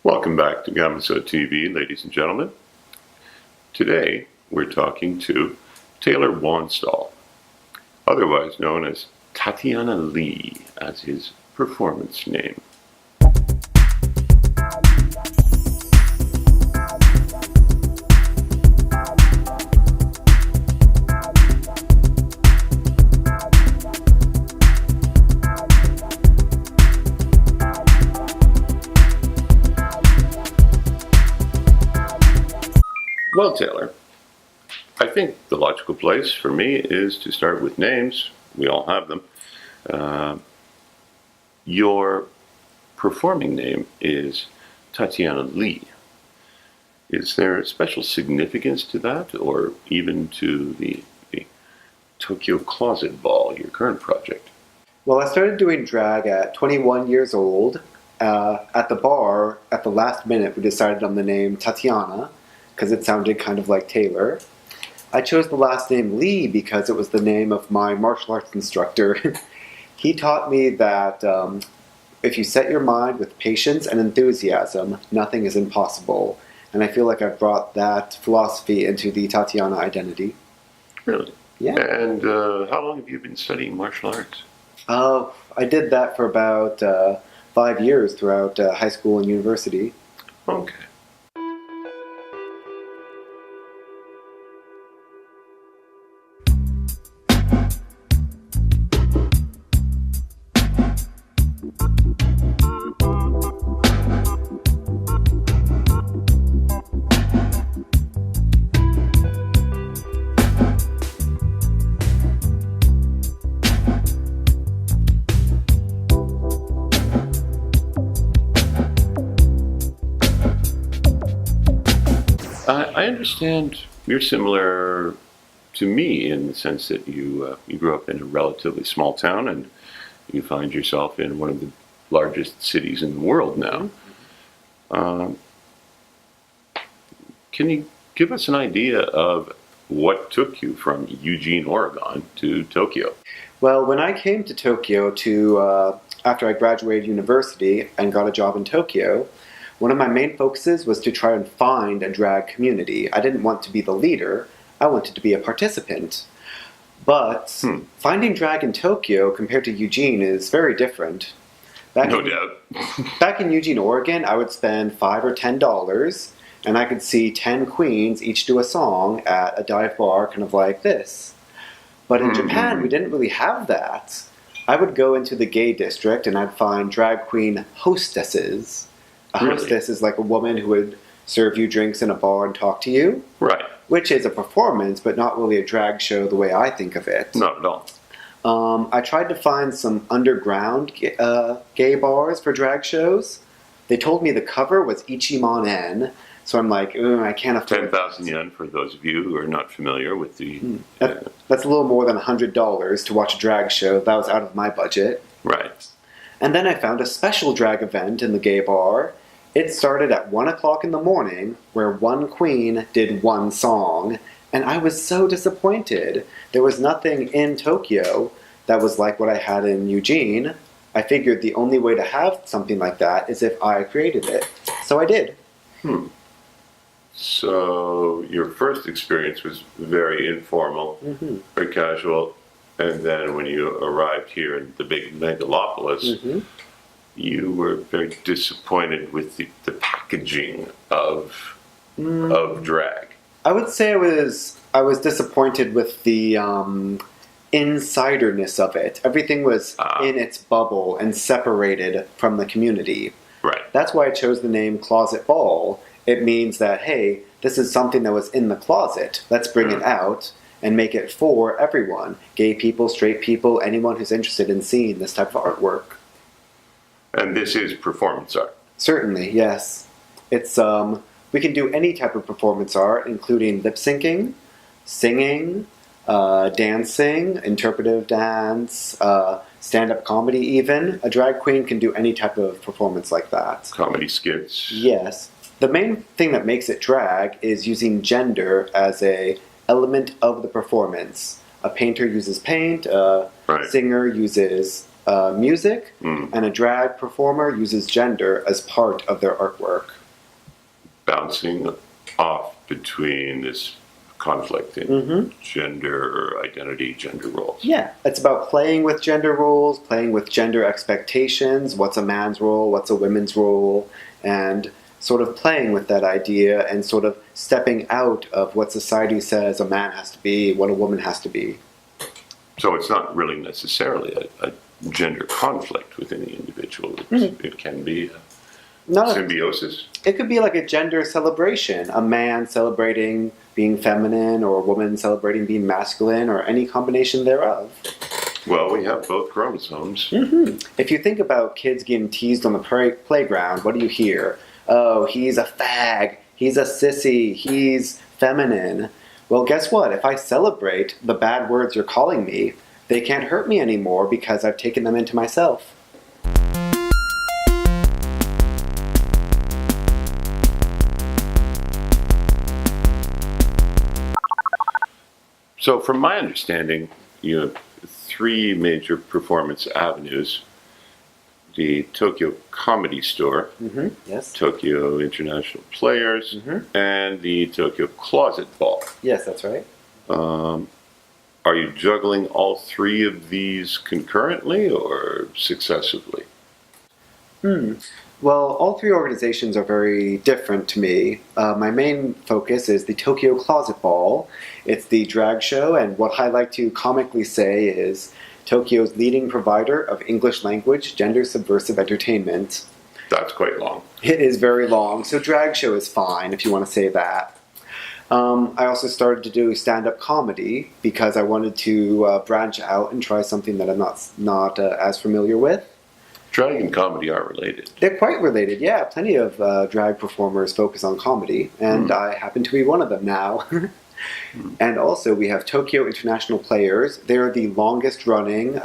Welcome back to GamusoTV, ladies and gentlemen. Today we're talking to Taylor Wanstall, otherwise known as Tatianna Lee, as his performance name. Well, Taylor, I think the logical place for me is to start with names. We all have them. Your performing name is Tatianna Lee. Is there a special significance to that, or even to the Tokyo Closet Ball, your current project? Well, I started doing drag at 21 years old. At the bar, at the last minute, we decided on the name Tatianna, because it sounded kind of like Taylor. I chose the last name Lee because it was the name of my martial arts instructor. He taught me that if you set your mind with patience and enthusiasm, nothing is impossible. And I feel like I've brought that philosophy into the Tatianna identity. Really? Yeah. And how long have you been studying martial arts? I did that for about 5 years throughout high school and university. Okay. I understand you're similar to me in the sense that you grew up in a relatively small town and you find yourself in one of the largest cities in the world now. Can you give us an idea of what took you from Eugene, Oregon to Tokyo? Well, when I came to Tokyo after I graduated university and got a job in Tokyo, one of my main focuses was to try and find a drag community. I didn't want to be the leader, I wanted to be a participant. But finding drag in Tokyo compared to Eugene is very different. No doubt. Back in Eugene, Oregon, I would spend $5 or $10 and I could see 10 queens each do a song at a dive bar kind of like this. But in Japan, we didn't really have that. I would go into the gay district and I'd find drag queen hostesses. A hostess is like a woman who would serve you drinks in a bar and talk to you. Right. Which is a performance, but not really a drag show the way I think of it. Not at all. I tried to find some underground gay bars for drag shows. They told me the cover was Ichiman-en, so I'm like, I can't afford 10,000 yen for those of you who are not familiar with the... That's a little more than $100 to watch a drag show. That was out of my budget. Right. And then I found a special drag event in the gay bar. It started at 1 o'clock in the morning, where one queen did one song, and I was so disappointed. There was nothing in Tokyo that was like what I had in Eugene. I figured the only way to have something like that is if I created it. So I did. So your first experience was very informal, very casual, and then when you arrived here in the big megalopolis, you were very disappointed with the packaging of drag. I would say I was disappointed with the insiderness of it. Everything was in its bubble and separated from the community. Right. That's why I chose the name Closet Ball. It means that, hey, this is something that was in the closet. Let's bring it out and make it for everyone. Gay people, straight people, anyone who's interested in seeing this type of artwork. And this is performance art. Certainly, yes. It's we can do any type of performance art, including lip syncing, singing, dancing, interpretive dance, stand-up comedy even. A drag queen can do any type of performance like that. Comedy skits. Yes. The main thing that makes it drag is using gender as a element of the performance. A painter uses paint, a singer uses music, and a drag performer uses gender as part of their artwork. Bouncing off between this conflict in gender identity, gender roles. Yeah, it's about playing with gender roles, playing with gender expectations, what's a man's role, what's a woman's role, and sort of playing with that idea and sort of stepping out of what society says a man has to be, what a woman has to be. So it's not really necessarily a gender conflict within the individual. It can be a symbiosis. It could be like a gender celebration, a man celebrating being feminine or a woman celebrating being masculine or any combination thereof. Well, we have both chromosomes. If you think about kids getting teased on the playground, what do you hear? Oh, he's a fag, he's a sissy, he's feminine. Well, guess what? If I celebrate the bad words you're calling me, they can't hurt me anymore because I've taken them into myself. So from my understanding, you have three major performance avenues. The Tokyo Comedy Store, Yes. Tokyo International Players, and the Tokyo Closet Ball. Yes, that's right. Are you juggling all three of these concurrently or successively? Well, all three organizations are very different to me. My main focus is the Tokyo Closet Ball. It's the drag show, and what I like to comically say is Tokyo's leading provider of English language gender subversive entertainment. That's quite long. It is very long, so drag show is fine if you want to say that. I also started to do stand-up comedy because I wanted to branch out and try something that I'm not as familiar with. Drag and comedy are related. They're quite related, yeah. Plenty of drag performers focus on comedy, and I happen to be one of them now. And also, we have Tokyo International Players. They're the longest-running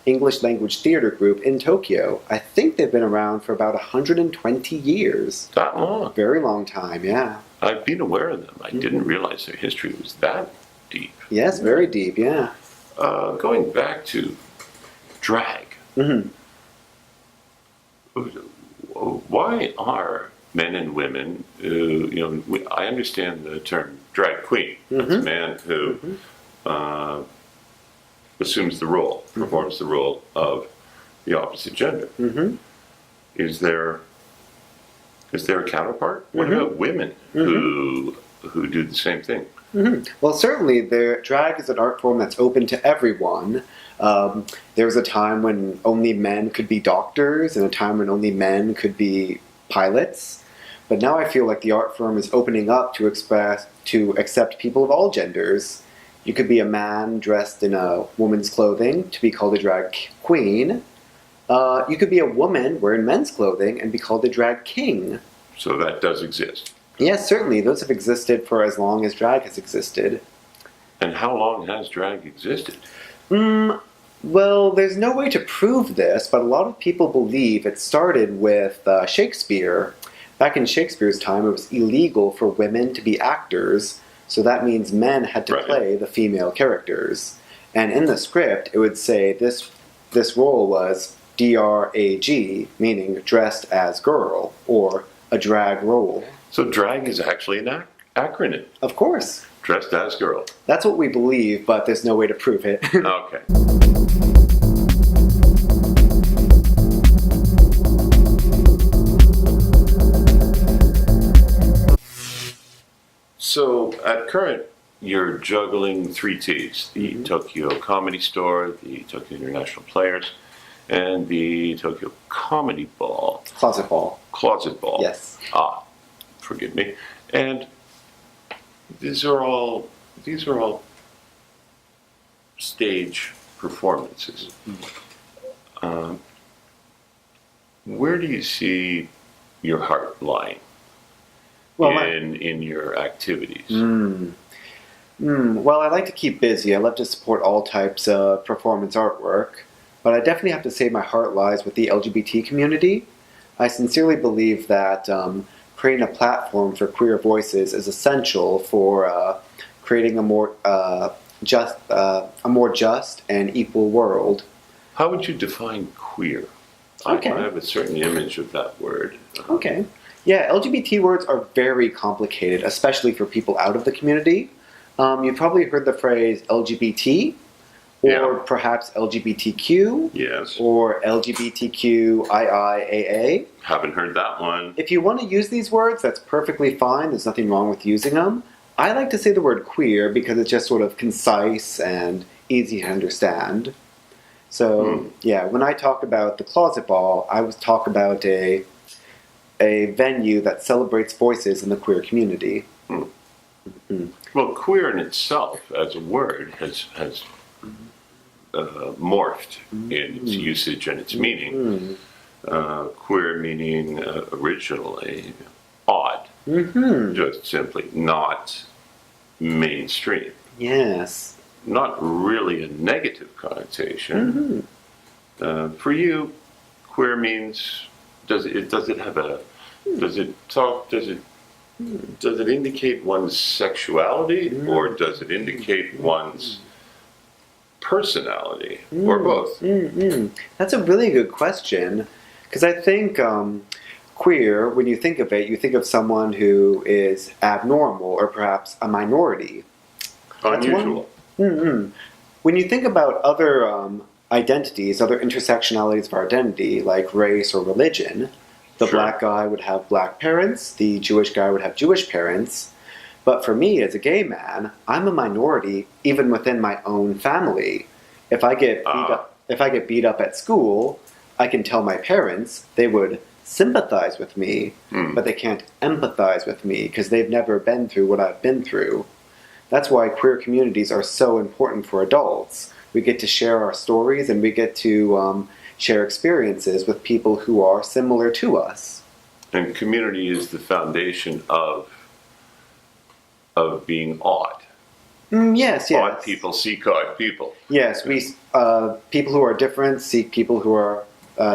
English language theater group in Tokyo. I think they've been around for about 120 years. That long? Very long time, yeah. I've been aware of them. I didn't realize their history was that deep. Yes, very deep, yeah. Going back to drag. Why are men and women who, I understand the term drag queen. That's a man who assumes the role, performs the role of the opposite gender. Is there a counterpart? What about women who do the same thing? Well, certainly, drag is an art form that's open to everyone. There was a time when only men could be doctors, and a time when only men could be pilots. But now I feel like the art form is opening up to accept people of all genders. You could be a man dressed in a woman's clothing to be called a drag queen. You could be a woman wearing men's clothing and be called a drag king. So that does exist. Yes, certainly. Those have existed for as long as drag has existed. And how long has drag existed? Well, there's no way to prove this, but a lot of people believe it started with Shakespeare. Back in Shakespeare's time, it was illegal for women to be actors, so that means men had to play the female characters. And in the script, it would say this role was D-R-A-G, meaning dressed as girl, or a drag role. So drag is actually an acronym. Of course. Dressed as girl. That's what we believe, but there's no way to prove it. Okay. So at current, you're juggling three T's: the Tokyo Comedy Store, the Tokyo International Players, and the Tokyo Comedy Ball. Closet Ball. Closet Ball. Yes. Forgive me. And these are all stage performances. where do you see your heart lying Well, in your activities? Well, I like to keep busy. I love to support all types of performance artwork, but I definitely have to say my heart lies with the LGBT community. I sincerely believe that creating a platform for queer voices is essential for creating a more just and equal world. How would you define queer? Okay. I have a certain image of that word. Okay. Yeah, LGBT words are very complicated, especially for people out of the community. You've probably heard the phrase LGBT, or Yeah. perhaps LGBTQ, Yes. or LGBTQIIAA. Haven't heard that one. If you want to use these words, that's perfectly fine. There's nothing wrong with using them. I like to say the word queer because it's just sort of concise and easy to understand. So, yeah, when I talk about the Closet Ball, I would talk about a venue that celebrates voices in the queer community. Well, queer in itself, as a word, has morphed in its usage and its meaning. Queer meaning originally odd, just simply not mainstream. Yes. Not really a negative connotation. For you, queer means does it indicate one's sexuality, or does it indicate one's personality, or both? That's a really good question, because I think queer, when you think of it, you think of someone who is abnormal or perhaps a minority. Unusual. When you think about other identities, other intersectionalities of our identity, like race or religion, the Sure. black guy would have black parents, the Jewish guy would have Jewish parents. But for me, as a gay man, I'm a minority even within my own family. If I get beat up at school, I can tell my parents. They would sympathize with me, but they can't empathize with me because they've never been through what I've been through. That's why queer communities are so important for adults. We get to share our stories, and we get to share experiences with people who are similar to us. And community is the foundation of being odd. Yes. Odd people seek odd people. Yes, we people who are different seek people who are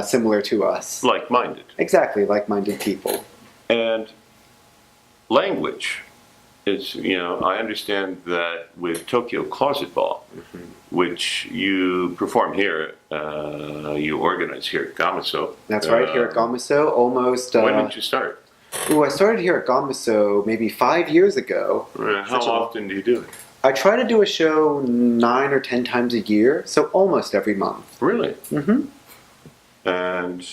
similar to us. Like-minded. Exactly, like-minded people. And language is, I understand that with Tokyo Closet Ball, which you perform here, you organize here at Gamuso. That's right, here at Gamuso, almost... when did you start? I started here at Gamuso maybe 5 years ago. How often do you do it? I try to do a show 9 or 10 times a year, so almost every month. Really? And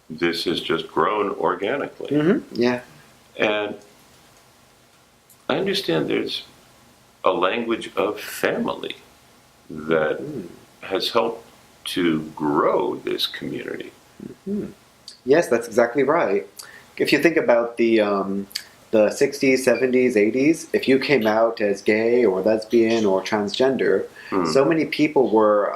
this has just grown organically. Yeah. And I understand there's a language of family that has helped to grow this community. Yes, that's exactly right. If you think about the 60s, 70s, 80s, if you came out as gay or lesbian or transgender, so many people were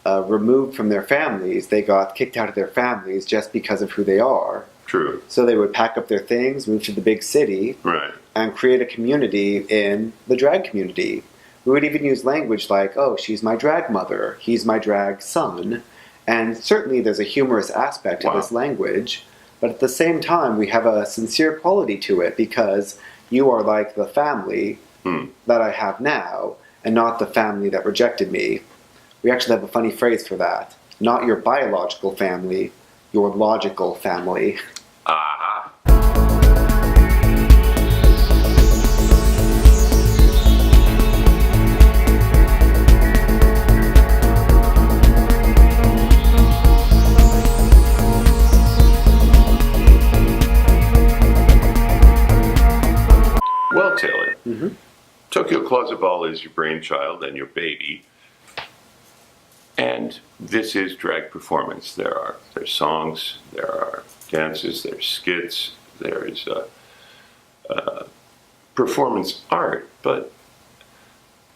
removed from their families. They got kicked out of their families just because of who they are. True. So they would pack up their things, move to the big city, Right. and create a community in the drag community. We would even use language like, oh, she's my drag mother, he's my drag son. And certainly there's a humorous aspect to this language, but at the same time we have a sincere quality to it because you are like the family that I have now and not the family that rejected me. We actually have a funny phrase for that. Not your biological family, your logical family. Aha. Well, Taylor, Tokyo Closet Ball is your brainchild and your baby. And this is drag performance. There's songs, there are dances, there's skits, there's performance art. But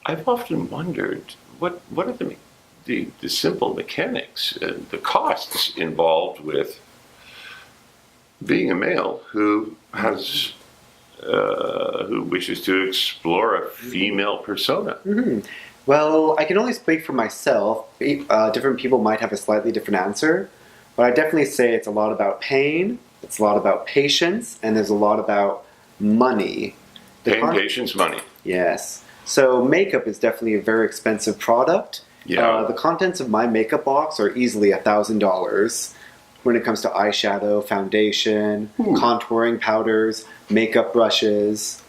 I've often wondered what are the the simple mechanics and the costs involved with being a male who has who wishes to explore a female persona. Well, I can only speak for myself. Different people might have a slightly different answer, but I definitely say it's a lot about pain, it's a lot about patience, and there's a lot about money. Pain, patience, money. Yes. So makeup is definitely a very expensive product. Yeah. The contents of my makeup box are easily $1,000 when it comes to eyeshadow, foundation, contouring powders, makeup brushes.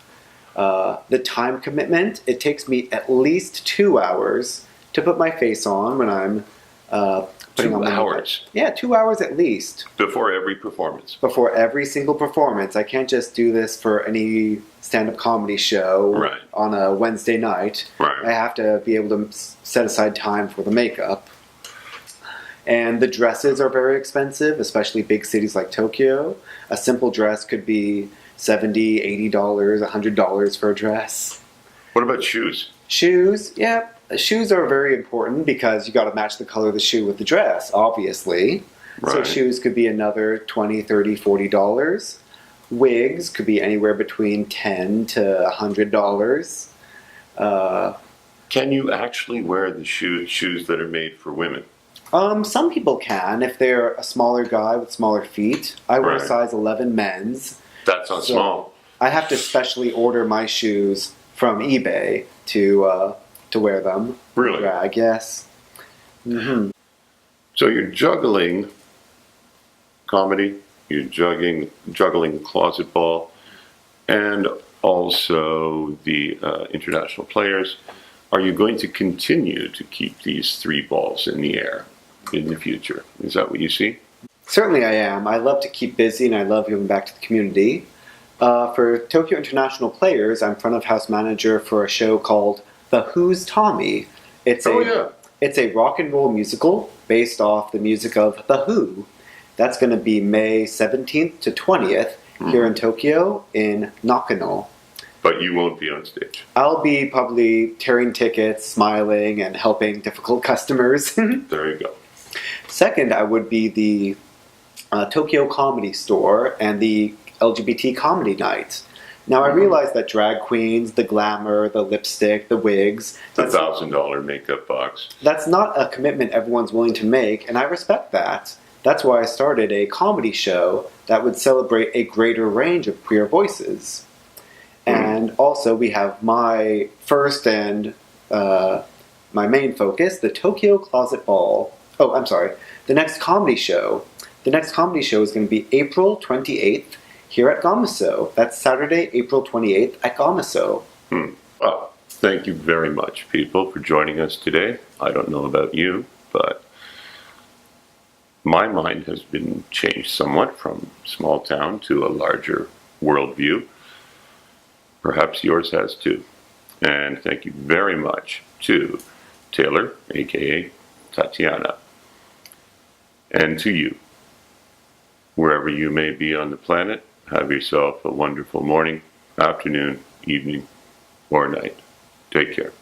The time commitment, it takes me at least 2 hours to put my face on when I'm putting 2 on my hours? makeup. Yeah, 2 hours at least. Before every performance? Before every single performance. I can't just do this for any stand-up comedy show on a Wednesday night. I have to be able to set aside time for the makeup. And the dresses are very expensive, especially big cities like Tokyo. A simple dress could be $70, $80, $100 for a dress. What about shoes? Shoes, yeah. Shoes are very important because you got to match the color of the shoe with the dress, obviously. So shoes could be another $20, $30, $40. Wigs could be anywhere between $10 to $100. Can you actually wear the shoes that are made for women? Some people can if they're a smaller guy with smaller feet. I wear a size 11 men's. That's not small. I have to specially order my shoes from eBay to wear them. Really? Drag, yes. So you're juggling comedy, you're juggling closet ball, and also the international players. Are you going to continue to keep these 3 balls in the air in the future? Is that what you see? Certainly I am. I love to keep busy and I love giving back to the community. For Tokyo International Players, I'm front of house manager for a show called The Who's Tommy. It's a rock and roll musical based off the music of The Who. That's going to be May 17th to 20th here in Tokyo in Nakano. But you won't be on stage. I'll be probably tearing tickets, smiling, and helping difficult customers. There you go. Second, I would be the Tokyo Comedy Store and the LGBT Comedy Night. Now, I realize that drag queens, the glamour, the lipstick, the wigs... The $1,000 makeup box. That's not a commitment everyone's willing to make, and I respect that. That's why I started a comedy show that would celebrate a greater range of queer voices. And also, we have my first and my main focus, the Tokyo Closet Ball. Oh, I'm sorry. The next comedy show. The next comedy show is going to be April 28th here at Gamuso. That's Saturday, April 28th at Gamuso. Well, thank you very much, people, for joining us today. I don't know about you, but my mind has been changed somewhat from small town to a larger worldview. Perhaps yours has too. And thank you very much to Taylor, aka Tatianna, and to you. Wherever you may be on the planet, have yourself a wonderful morning, afternoon, evening, or night. Take care.